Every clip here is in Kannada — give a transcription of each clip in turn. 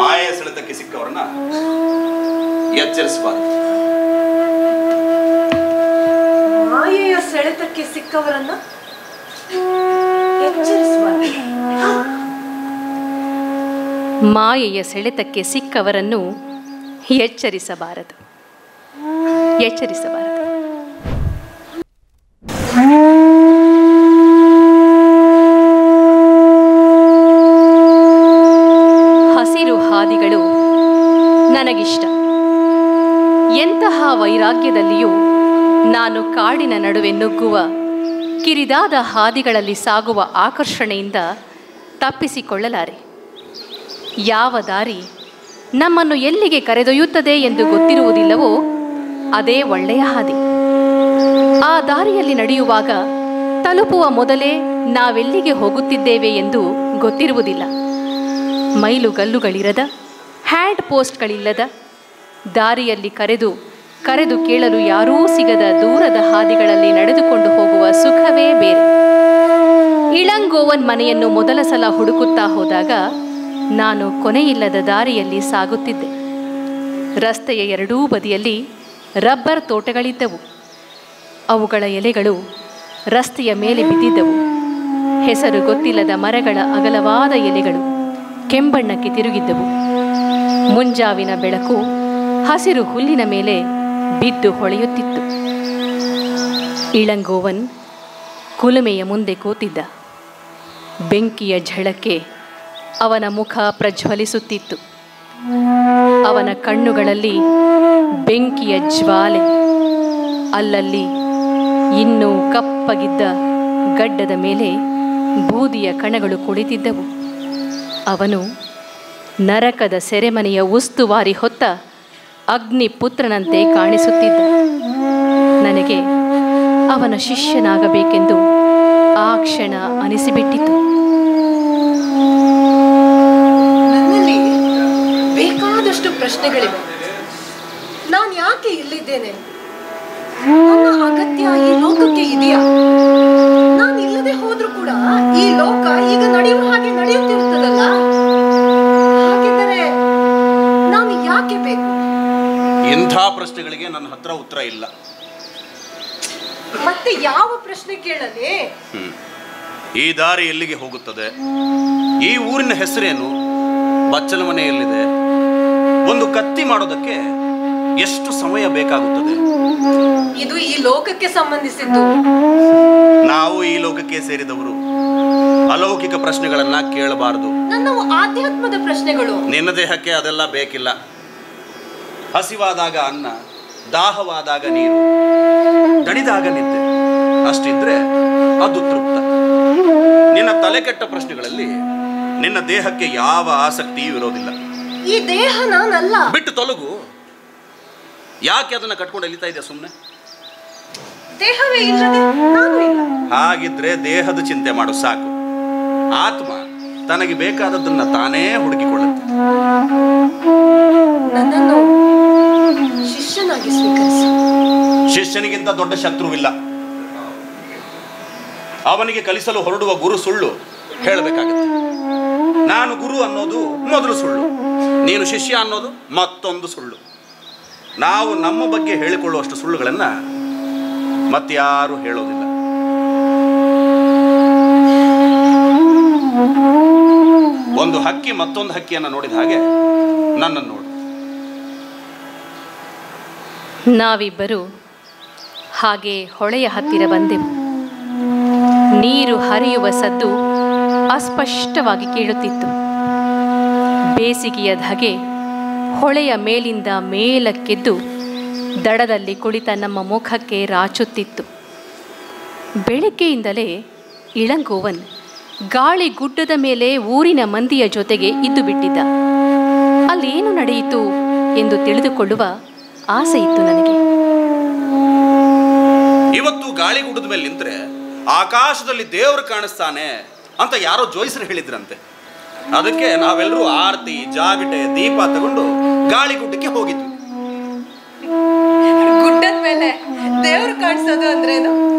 ಮಾಯೆಯ ಸೆಳೆತಕ್ಕೆ ಸಿಕ್ಕವರನ್ನ ಎಚ್ಚರಿಸಬಾರದು. ಮಾಯೆಯ ಸೆಳೆತಕ್ಕೆ ಸಿಕ್ಕವರನ್ನ ಎಚ್ಚರಿಸಬಾರದು. ಮಾಯೆಯ ಸೆಳೆತಕ್ಕೆ ಸಿಕ್ಕವರನ್ನು ಎಚ್ಚರಿಸಬಾರದು. ಹಸಿರು ಹಾದಿಗಳು ನನಗಿಷ್ಟ. ಎಂತಹ ವೈರಾಗ್ಯದಲ್ಲಿಯೂ ನಾನು ಕಾಡಿನ ನಡುವೆ ನುಗ್ಗುವ ಕಿರಿದಾದ ಹಾದಿಗಳಲ್ಲಿ ಸಾಗುವ ಆಕರ್ಷಣೆಯಿಂದ ತಪ್ಪಿಸಿಕೊಳ್ಳಲಾರೆ. ಯಾವ ದಾರಿ ನಮ್ಮನ್ನು ಎಲ್ಲಿಗೆ ಕರೆದೊಯ್ಯುತ್ತದೆ ಎಂದು ಗೊತ್ತಿರುವುದಿಲ್ಲವೋ ಅದೇ ಒಳ್ಳೆಯ ಹಾದಿ. ಆ ದಾರಿಯಲ್ಲಿ ನಡೆಯುವಾಗ ತಲುಪುವ ಮೊದಲೇ ನಾವೆಲ್ಲಿಗೆ ಹೋಗುತ್ತಿದ್ದೇವೆ ಎಂದು ಗೊತ್ತಿರುವುದಿಲ್ಲ. ಮೈಲುಗಲ್ಲುಗಳಿರದ, ಹ್ಯಾಂಡ್ ಪೋಸ್ಟ್ಗಳಿಲ್ಲದ, ದಾರಿಯಲ್ಲಿ ಕರೆದು ಕೇಳಲು ಯಾರೂ ಸಿಗದ ದೂರದ ಹಾದಿಗಳಲ್ಲಿ ನಡೆದುಕೊಂಡು ಹೋಗುವ ಸುಖವೇ ಬೇರೆ. ಇಳಂಗೋವನ್ ಮನೆಯನ್ನು ಮೊದಲ ಸಲ ಹುಡುಕುತ್ತಾ ಹೋದಾಗ ನಾನು ಕೊನೆಯಿಲ್ಲದ ದಾರಿಯಲ್ಲಿ ಸಾಗುತ್ತಿದ್ದೆ. ರಸ್ತೆಯ ಎರಡೂ ಬದಿಯಲ್ಲಿ ರಬ್ಬರ್ ತೋಟಗಳಿದ್ದವು. ಅವುಗಳ ಎಲೆಗಳು ರಸ್ತೆಯ ಮೇಲೆ ಬಿದ್ದಿದ್ದವು. ಹೆಸರು ಗೊತ್ತಿಲ್ಲದ ಮರಗಳ ಅಗಲವಾದ ಎಲೆಗಳು ಕೆಂಬಣ್ಣಕ್ಕೆ ತಿರುಗಿದ್ದವು. ಮುಂಜಾವಿನ ಬೆಳಕು ಹಸಿರು ಹುಲ್ಲಿನ ಮೇಲೆ ಬಿದ್ದು ಹೊಳೆಯುತ್ತಿತ್ತು. ಇಳಂಗೋವನ್ ಕುಲುಮೆಯ ಮುಂದೆ ಕೂತಿದ್ದ. ಬೆಂಕಿಯ ಝಳಕ್ಕೆ ಅವನ ಮುಖ ಪ್ರಜ್ವಲಿಸುತ್ತಿತ್ತು. ಅವನ ಕಣ್ಣುಗಳಲ್ಲಿ ಬೆಂಕಿಯ ಜ್ವಾಲೆ. ಅಲ್ಲಲ್ಲಿ ಇನ್ನೂ ಕಪ್ಪಗಿದ್ದ ಗಡ್ಡದ ಮೇಲೆ ಬೂದಿಯ ಕಣಗಳು ಕುಳಿತಿದ್ದವು. ಅವನು ನರಕದ ಸೆರೆಮನೆಯ ಉಸ್ತುವಾರಿ ಹೊತ್ತ ಅಗ್ನಿಪುತ್ರನಂತೆ ಕಾಣಿಸುತ್ತಿದ್ದ. ನನಗೆ ಅವನ ಶಿಷ್ಯನಾಗಬೇಕೆಂದು ಆ ಕ್ಷಣ ಅನಿಸಿಬಿಟ್ಟಿತು. ನನ್ನಲ್ಲಿ ಬೇಕಾದಷ್ಟು ಪ್ರಶ್ನೆಗಳಿವೆ. ನಾನು ಯಾಕೆ ಇಲ್ಲಿದ್ದೇನೆ? ನನ್ನ ಅಗತ್ಯ ಈ ಲೋಕಕ್ಕೆ ಇದೆಯಾ? ನಾನು ಇಲ್ಲದೆ ಹೋದ್ರೂ ಕೂಡ ಈ ಲೋಕ ಈಗ ನಡೆಯುವ ಹಾಗೆ ನಡೆಯುತ್ತಿರುತ್ತದಲ್ಲ. ಹಾಗಿದ್ದರೆ ನಾನು ಯಾಕೆ ಬೇಕು? ಇಂಥ ಪ್ರಶ್ನೆಗಳಿಗೆ ನನ್ನ ಹತ್ರ ಉತ್ತರ ಇಲ್ಲ. ಮತ್ತೆ ಯಾವ ಪ್ರಶ್ನೆ ಕೇಳಲಿ? ಈ ದಾರಿ ಎಲ್ಲಿಗೆ ಹೋಗುತ್ತದೆ? ಈ ಊರಿನ ಹೆಸರೇನು? ಬಚ್ಚಲ ಮನೆ ಎಲ್ಲಿದೆ? ಒಂದು ಕತ್ತಿ ಮಾಡೋದಕ್ಕೆ ಎಷ್ಟು ಸಮಯ ಬೇಕಾಗುತ್ತದೆ? ಇದು ಈ ಲೋಕಕ್ಕೆ ಸಂಬಂಧಿಸಿದ್ದು. ನಾವು ಈ ಲೋಕಕ್ಕೆ ಸೇರಿದವರು. ಅಲೌಕಿಕ ಪ್ರಶ್ನೆಗಳನ್ನ ಕೇಳಬಾರದು. ನನ್ನವು ಆಧ್ಯಾತ್ಮದ ಪ್ರಶ್ನೆಗಳು. ನಿನ್ನ ದೇಹಕ್ಕೆ ಅದೆಲ್ಲ ಬೇಕಿಲ್ಲ. ಹಸಿವಾದಾಗ ಅನ್ನ, ದಾಹವಾದಾಗ ನೀರು, ದಣಿದಾಗ ನಿದ್ದೆ, ಅಷ್ಟಿದ್ರೆ ಅದು ತೃಪ್ತ. ನಿನ್ನ ತಲೆ ಕೆಟ್ಟ ಪ್ರಶ್ನೆಗಳಲ್ಲಿ ನಿನ್ನ ದೇಹಕ್ಕೆ ಯಾವ ಆಸಕ್ತಿಯೂ ಇರೋದಿಲ್ಲ. ಈ ದೇಹ ನಾನಲ್ಲ. ಬಿಟ್ಟು ತೊಲಗು. ಯಾಕೆ ಅದನ್ನ ಕಟ್ಕೊಂಡು ಎಳಿತಾ ಇದೆಯಾ ಸುಮ್ಮನೆ? ದೇಹವೇ ಇಲ್ಲದೆ ನಾನು ಇಲ್ಲ. ಹಾಗಿದ್ರೆ ದೇಹದ ಚಿಂತೆ ಮಾಡು ಸಾಕು. ಆತ್ಮ ತನಗೆ ಬೇಕಾದದ್ದನ್ನ ತಾನೇ ಹುಡುಕಿಕೊಳ್ಳುತ್ತೆ. ನನ್ನನ್ನು ಶಿಷ್ಯನಾಗಿ ಸ್ವೀಕರಿಸಿ. ಶಿಷ್ಯನಿಗಿಂತ ದೊಡ್ಡ ಶತ್ರುವಿಲ್ಲ. ಅವನಿಗೆ ಕಲಿಸಲು ಹೊರಡುವ ಗುರು ಸುಳ್ಳು ಹೇಳಬೇಕಾಗುತ್ತೆ. ನಾನು ಗುರು ಅನ್ನೋದು ಮೊದಲು ಸುಳ್ಳು, ನೀನು ಶಿಷ್ಯ ಅನ್ನೋದು ಮತ್ತೊಂದು ಸುಳ್ಳು. ನಾವು ನಮ್ಮ ಬಗ್ಗೆ ಹೇಳಿಕೊಳ್ಳುವಷ್ಟು ಸುಳ್ಳುಗಳನ್ನ ಮತ್ಯಾರೂ ಹೇಳೋದಿಲ್ಲ. ಒಂದು ಹಕ್ಕಿ ಮತ್ತೊಂದು ಹಕ್ಕಿಯನ್ನು ನೋಡಿದ ಹಾಗೆ ನನ್ನನ್ನು ನೋಡು. ನಾವಿಬ್ಬರು ಹಾಗೆ ಹೊಳೆಯ ಹತ್ತಿರ ಬಂದೆವು. ನೀರು ಹರಿಯುವ ಸದ್ದು ಅಸ್ಪಷ್ಟವಾಗಿ ಕೇಳುತ್ತಿತ್ತು. ಬೇಸಿಗೆಯ ಧಗೆ ಹೊಳೆಯ ಮೇಲಿಂದ ಮೇಲಕ್ಕೆದ್ದು ದಡದಲ್ಲಿ ಕುಳಿತ ನಮ್ಮ ಮುಖಕ್ಕೆ ರಾಚುತ್ತಿತ್ತು. ಬೆಳಗ್ಗೆಯಿಂದಲೇ ಇಳಂಗೋವನ್ ಗಾಳಿ ಗುಡ್ಡದ ಮೇಲೆ ಊರಿನ ಮಂದಿಯ ಜೊತೆಗೆ ಇದ್ದು ಬಿಟ್ಟಿದ್ದ. ಅಲ್ಲೇನು ನಡೆಯಿತು ಎಂದು ತಿಳಿದುಕೊಳ್ಳುವ ಆಸೆ ಇತ್ತು ನನಗೆ. ಇವತ್ತು ಗಾಳಿ ಗುಡ್ಡದ ಮೇಲೆ ನಿಂತ್ರೆ ಆಕಾಶದಲ್ಲಿ ದೇವರು ಕಾಣಿಸ್ತಾನೆ ಅಂತ ಯಾರೋ ಜೋಯಿಸರು ಹೇಳಿದ್ರಂತೆ. ಅದಕ್ಕೆ ನಾವೆಲ್ಲರೂ ಆರತಿ, ಜಾಗಟೆ, ದೀಪ ತಗೊಂಡು ಗಾಳಿ ಗುಡ್ಡಕ್ಕೆ ಹೋಗಿದ್ವಿ. ಗುಡ್ಡದ ಮೇಲೆ ದೇವರು ಕಾಣಿಸೋದು ಅಂದ್ರೇನು?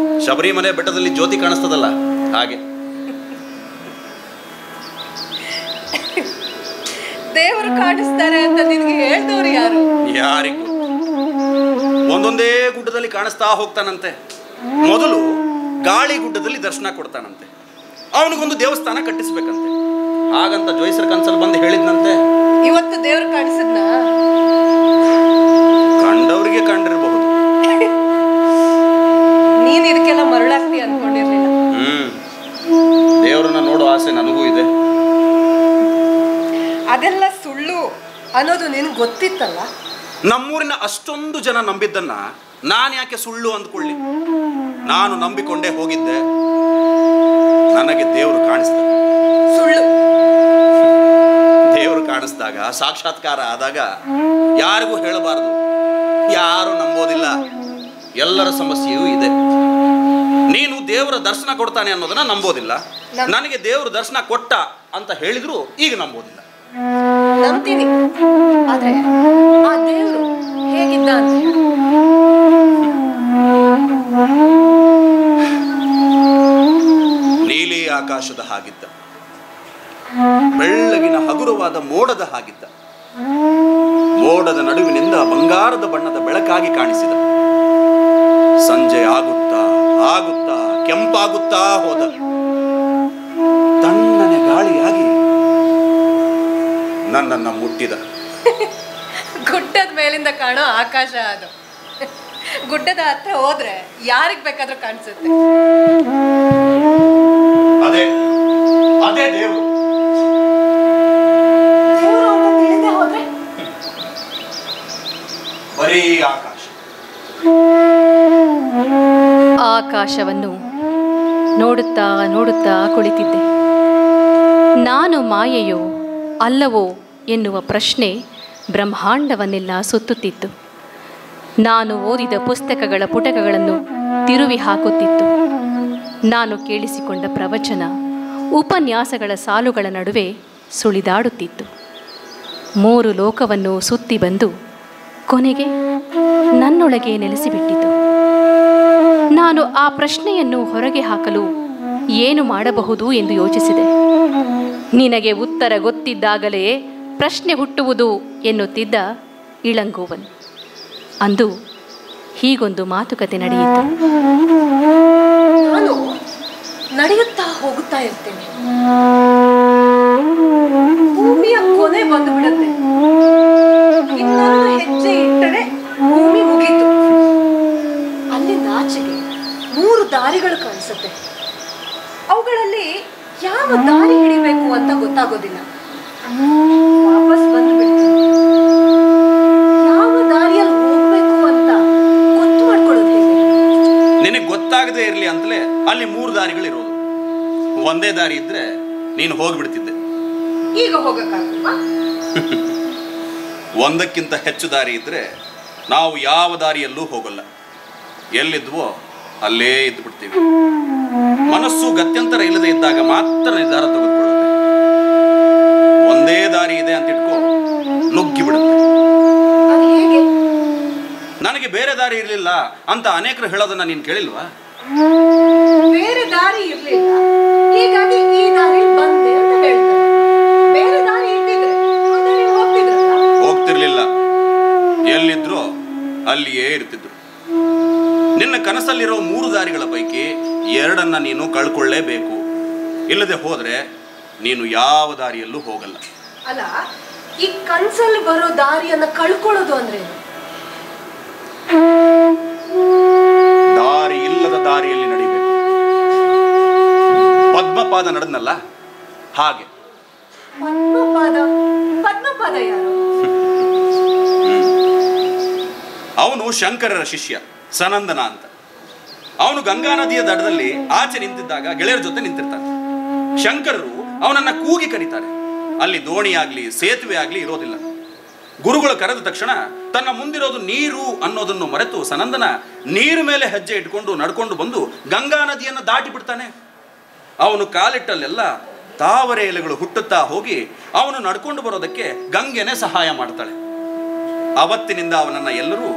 ಶಬರಿಮಲೆ ಬೆಟ್ಟದಲ್ಲಿ ಜ್ಯೋತಿ ಕಾಣಿಸ್ತದಲ್ಲ ಹಾಗೆ. ದೇವರು ದೇವರು ಕಾಣಿಸ್ತಾರೆ ಅಂತ ನಿನ್ಗೆ ಹೇಳ್ದವ್ರು ಯಾರು? ಯಾರಿಗೂ ಒಂದೊಂದೇ ಗುಡ್ಡದಲ್ಲಿ ಕಾಣಿಸ್ತಾ ಹೋಗ್ತಾನಂತೆ. ಮೊದಲು ಗಾಳಿ ಗುಡ್ಡದಲ್ಲಿ ದರ್ಶನ ಕೊಡ್ತಾನಂತೆ. ಅವನಿಗೊಂದು ದೇವಸ್ಥಾನ ಕಟ್ಟಿಸ್ಬೇಕಂತೆ. ಹಾಗಂತ ಜೋಯಿಸರ ಕನ್ಸಲ್ಲಿ ಬಂದು ಹೇಳಿದ್ನಂತೆ. ಇವತ್ತು ದೇವ್ರು ಕಾಣಿಸಿದ್ನ? ಕಂಡವರಿಗೆ ಕಂಡಿರಬಹುದು. ನೀನ್ ಇದಕ್ಕೆಲ್ಲ ಮರಳಾಗ್ತಿ ಅನ್ಕೊಂಡಿರ್ಲಿಲ್ಲ. ದೇವರನ್ನ ನೋಡೋ ಆಸೆ ನನಗೂ ಇದೆ. ಅದೆಲ್ಲ ಸುಳ್ಳು ಅನ್ನೋದು ನಿನ್ಗೆ ಗೊತ್ತಿತ್ತಲ್ಲ. ನಮ್ಮೂರಿನ ಅಷ್ಟೊಂದು ಜನ ನಂಬಿದ್ದನ್ನ ನಾನು ಯಾಕೆ ಸುಳ್ಳು ಅಂದ್ಕೊಳ್ಳಿ? ನಾನು ನಂಬಿಕೊಂಡೇ ಹೋಗಿದ್ದೆ. ನನಗೆ ದೇವರು ಕಾಣಿಸ್ದ. ಸುಳ್ಳು. ದೇವರು ಕಾಣಿಸ್ದಾಗ, ಸಾಕ್ಷಾತ್ಕಾರ ಆದಾಗ ಯಾರಿಗೂ ಹೇಳಬಾರದು. ಯಾರು ನಂಬೋದಿಲ್ಲ. ಎಲ್ಲರ ಸಮಸ್ಯೆಯೂ ಇದೆ. ನೀನು ದೇವರ ದರ್ಶನ ಕೊಡ್ತಾನೆ ಅನ್ನೋದನ್ನ ನಂಬೋದಿಲ್ಲ. ನನಗೆ ದೇವರು ದರ್ಶನ ಕೊಟ್ಟ ಅಂತ ಹೇಳಿದ್ರು ಈಗ ನಂಬೋದಿಲ್ಲ. ನಂಬ್ತೀನಿ, ಆದ್ರೆ ಆ ದೇವರು ಹೇಗಿದ್ದ ಅಂತ ಹೇಳು. ನೀಲಿ ಆಕಾಶದ ಹಾಗಿದ್ದ, ಬೆಳ್ಳಗಿನ ಹಗುರವಾದ ಮೋಡದ ಹಾಗಿದ್ದ. ಮೋಡದ ನಡುವಿನಿಂದ ಬಂಗಾರದ ಬಣ್ಣದ ಬೆಳಕಾಗಿ ಕಾಣಿಸಿದ. ಸಂಜೆ ಆಗುತ್ತಾ ಆಗುತ್ತಾ ಕೆಂಪಾಗುತ್ತಾ ಹೋದ. ತಣ್ಣನೆ ಗಾಳಿಯಾಗಿ ನನ್ನನ್ನು ಮುಟ್ಟಿದ. ಗುಡ್ಡದ ಮೇಲಿಂದ ಕಾಣೋ ಆಕಾಶ ಅದು. ಗುಡ್ಡದ ಹತ್ರ ಹೋದ್ರೆ ಯಾರಿಗ್ ಬೇಕಾದ್ರೂ ಕಾಣಿಸುತ್ತೆ. ಅದೇ ಅದೇ ದೇವರು. ತಿಳಿದೇ ಹೋದ್ರೆ ಬರೀ ಆಕಾಶ. ಆಕಾಶವನ್ನು ನೋಡುತ್ತಾ ನೋಡುತ್ತಾ ಕುಳಿತಿದ್ದೆ. ನಾನು ಮಾಯೆಯೋ ಅಲ್ಲವೋ ಎನ್ನುವ ಪ್ರಶ್ನೆ ಬ್ರಹ್ಮಾಂಡವನ್ನೆಲ್ಲ ಸುತ್ತುತ್ತಿತ್ತು. ನಾನು ಓದಿದ ಪುಸ್ತಕಗಳ ಪುಟಗಳನ್ನು ತಿರುವಿ ಹಾಕುತ್ತಿತ್ತು. ನಾನು ಕೇಳಿಸಿಕೊಂಡ ಪ್ರವಚನ, ಉಪನ್ಯಾಸಗಳ ಸಾಲುಗಳ ನಡುವೆ ಸುಳಿದಾಡುತ್ತಿತ್ತು. 3 ಲೋಕವನ್ನು ಸುತ್ತಿ ಬಂದು ಕೊನೆಗೆ ನನ್ನೊಳಗೆ ನೆಲೆಸಿಬಿಟ್ಟಿತು. ನಾನು ಆ ಪ್ರಶ್ನೆಯನ್ನು ಹೊರಗೆ ಹಾಕಲು ಏನು ಮಾಡಬಹುದು ಎಂದು ಯೋಚಿಸಿದೆ. ನಿನಗೆ ಉತ್ತರ ಗೊತ್ತಿದ್ದಾಗಲೇ ಪ್ರಶ್ನೆ ಹುಟ್ಟುವುದು ಎನ್ನುತ್ತಿದ್ದ ಇಳಂಗೋವನ್. ಅಂದು ಹೀಗೊಂದು ಮಾತುಕತೆ ನಡೆಯಿತು. ನಾನು ನಡೆಯುತ್ತಾ ಹೋಗುತ್ತಾ ಇರ್ತೇನೆ. ಭೂಮಿಯ ಕೊನೆ ಬಂದು ಬಿಡುತ್ತೆ. ಇನ್ನೊಂದು ಹೆಜ್ಜೆ ಇಟ್ಟರೆ ಭೂಮಿ ಮುಗೀತು. ಅಲ್ಲಿಂದ ಆಚೆಗೆ 3 ದಾರಿಗಳು ಕಾಣಿಸುತ್ತೆ. ಅವುಗಳಲ್ಲಿ ಯಾವ ದಾರಿ ಹಿಡಿಬೇಕು ಅಂತ ಗೊತ್ತಾಗೋದಿಲ್ಲ. ವಾಪಸ್ ಬಂದು ಬಿಡ್ತೀನಿ. ಯಾವ ದಾರಿಯಲ್ಲಿ ಹೋಗ್ಬೇಕು ಅಂತ ಗೊತ್ತು ಮಾಡ್ಕೊಳ್ಳೋದು ಹೇಗೆ? ನಿನಗೆ ಗೊತ್ತಾಗದೇ ಇರಲಿ ಅಂತಲೇ ಅಲ್ಲಿ 3 ದಾರಿಗಳಿರೋದು. ಒಂದೇ ದಾರಿ ಇದ್ರೆ ನೀನು ಹೋಗ್ಬಿಡ್ತಿದ್ದೆ. ಈಗ ಹೋಗಕ್ಕಾಗಲ್ವಾ? ಒಂದಕ್ಕಿಂತ ಹೆಚ್ಚು ದಾರಿ ಇದ್ರೆ ನಾವು ಯಾವ ದಾರಿಯಲ್ಲೂ ಹೋಗಲ್ಲ. ಎಲ್ಲಿದ್ವೋ ಅಲ್ಲೇ ಇದ್ದು ಬಿಡ್ತೀವಿ. ಮನಸ್ಸು ಗತ್ಯಂತರ ಇಲ್ಲದೆ ಇದ್ದಾಗ ಮಾತ್ರ ನಿರ್ಧಾರ ತೆಗೆದುಕೊಳ್ಳುತ್ತೆ. ಒಂದೇ ದಾರಿ ಇದೆ ಅಂತ ಇಟ್ಕೋ, ನುಗ್ಗಿ ಬಿಡುತ್ತೆ. ಅದು ಹೇಗೆ? ನನಗೆ ಬೇರೆ ದಾರಿ ಇರಲಿಲ್ಲ ಅಂತ ಅನೇಕರು ಹೇಳೋದನ್ನ ನೀನು ಕೇಳಿಲ್ವಾ? ಬೇರೆ ದಾರಿ ಇರ್ಲಿಲ್ಲ, ಹೀಗಾಗಿ ಈ ದಾರಿ ಬಂದೆ ಅಂತ ಹೇಳ್ತಾರೆ. ಬೇರೆ ದಾರಿ ಇಟ್ಟಿದ್ರೆ ಹೋಗ್ತಿರ್ಲಿಲ್ಲ. ಎಲ್ಲಿದ್ರೋ ಅಲ್ಲಿಯೇ ಇರ್ತಿದ್ರು. ನಿನ್ನ ಕನಸಲ್ಲಿರೋ 3 ದಾರಿಗಳ ಪೈಕಿ 2 ನೀನು ಕಳ್ಕೊಳ್ಳೇಬೇಕು. ಇಲ್ಲದೆ ಹೋದ್ರೆ ನೀನು ಯಾವ ದಾರಿಯಲ್ಲೂ ಹೋಗಲ್ಲ. ಅಲ್ಲ, ಈ ಕನ್ಸಲ್ಲಿ ಬರೋ ದಾರಿಯನ್ನ ಕಳ್ಕೊಳ್ಳೋದು ಅಂದ್ರೆ ದಾರಿ ಇಲ್ಲದ ದಾರಿಯಲ್ಲಿ ನಡಿಬೇಕು. ಪದ್ಮಪಾದ ನಡೆದ್ನಲ್ಲ ಹಾಗೆ. ಪದ್ಮಪಾದ ಯಾರು? ಅವನು ಶಂಕರರ ಶಿಷ್ಯ ಸನಂದನ ಅಂತ. ಅವನು ಗಂಗಾ ನದಿಯ ದಡದಲ್ಲಿ ಆಚೆ ನಿಂತಿದ್ದಾಗ ಗೆಳೆಯರ ಜೊತೆ ನಿಂತಿರ್ತಾನೆ. ಶಂಕರರು ಅವನನ್ನ ಕೂಗಿ ಕರೀತಾರೆ. ಅಲ್ಲಿ ದೋಣಿ ಆಗ್ಲಿ ಸೇತುವೆ ಆಗ್ಲಿ ಇರೋದಿಲ್ಲ. ಗುರುಗಳು ಕರೆದ ತಕ್ಷಣ ತನ್ನ ಮುಂದಿರೋದು ನೀರು ಅನ್ನೋದನ್ನು ಮರೆತು ಸನಂದನ ನೀರು ಮೇಲೆ ಹೆಜ್ಜೆ ಇಟ್ಕೊಂಡು ನಡ್ಕೊಂಡು ಬಂದು ಗಂಗಾ ನದಿಯನ್ನು ದಾಟಿ ಬಿಡ್ತಾನೆ. ಅವನು ಕಾಲಿಟ್ಟಲ್ಲೆಲ್ಲ ತಾವರೆ ಎಲೆಗಳು ಹುಟ್ಟುತ್ತಾ ಹೋಗಿ ಅವನು ನಡ್ಕೊಂಡು ಬರೋದಕ್ಕೆ ಗಂಗೆನೇ ಸಹಾಯ ಮಾಡ್ತಾಳೆ. ಅವತ್ತಿನಿಂದ ಅವನನ್ನ ಎಲ್ಲರೂ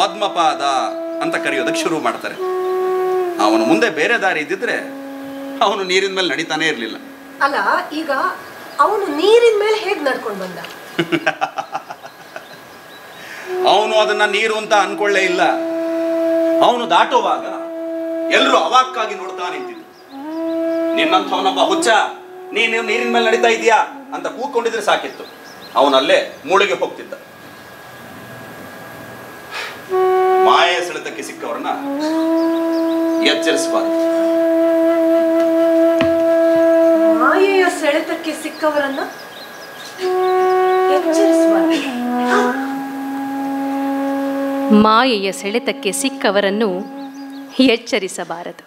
ಪದ್ಮಪಾದ ಅಂತ ಕರೆಯೋದಕ್ಕೆ ಶುರು ಮಾಡ್ತಾರೆ. ಅವನು ಮುಂದೆ ಬೇರೆ ದಾರಿ ಇದ್ದಿದ್ರೆ ಅವನು ನೀರಿನ ಮೇಲೆ ನಡೀತಾನೆ ಇರಲಿಲ್ಲ. ಅಲ್ಲ, ಈಗ ಅವನು ನೀರಿನ ಮೇಲೆ ಹೇಗೆ ನಡ್ಕೊಂಡು ಬಂದ? ಅವನು ಅದನ್ನ ನೀರು ಅಂತ ಅನ್ಕೊಳ್ಳೇ ಇಲ್ಲ. ಅವನು ದಾಟುವಾಗ ಎಲ್ಲರೂ ಅವಾಕ್ಕಾಗಿ ನೋಡ್ತಾ ನಿಂತಿದ್ರು. ನಿನ್ನಂಥವನೊಬ್ಬ ಹುಚ್ಚ, ನೀನು ನೀರಿನ ಮೇಲೆ ನಡೀತಾ ಇದೀಯಾ ಅಂತ ಕೂತ್ಕೊಂಡಿದ್ರೆ ಸಾಕಿತ್ತು, ಅವನಲ್ಲೇ ಮುಳುಗಿ ಹೋಗ್ತಿದ್ದ. ಮಾಯೆಯ ಸೆಳೆತಕ್ಕೆ ಸಿಕ್ಕವರನ್ನ ಎಚ್ಚರಿಸಬಾರದು. ಮಾಯೆಯ ಸೆಳೆತಕ್ಕೆ ಸಿಕ್ಕವರನ್ನ ಎಚ್ಚರಿಸಬಾರದು. ಮಾಯೆಯ ಸೆಳೆತಕ್ಕೆ ಸಿಕ್ಕವರನ್ನು ಎಚ್ಚರಿಸಬಾರದು.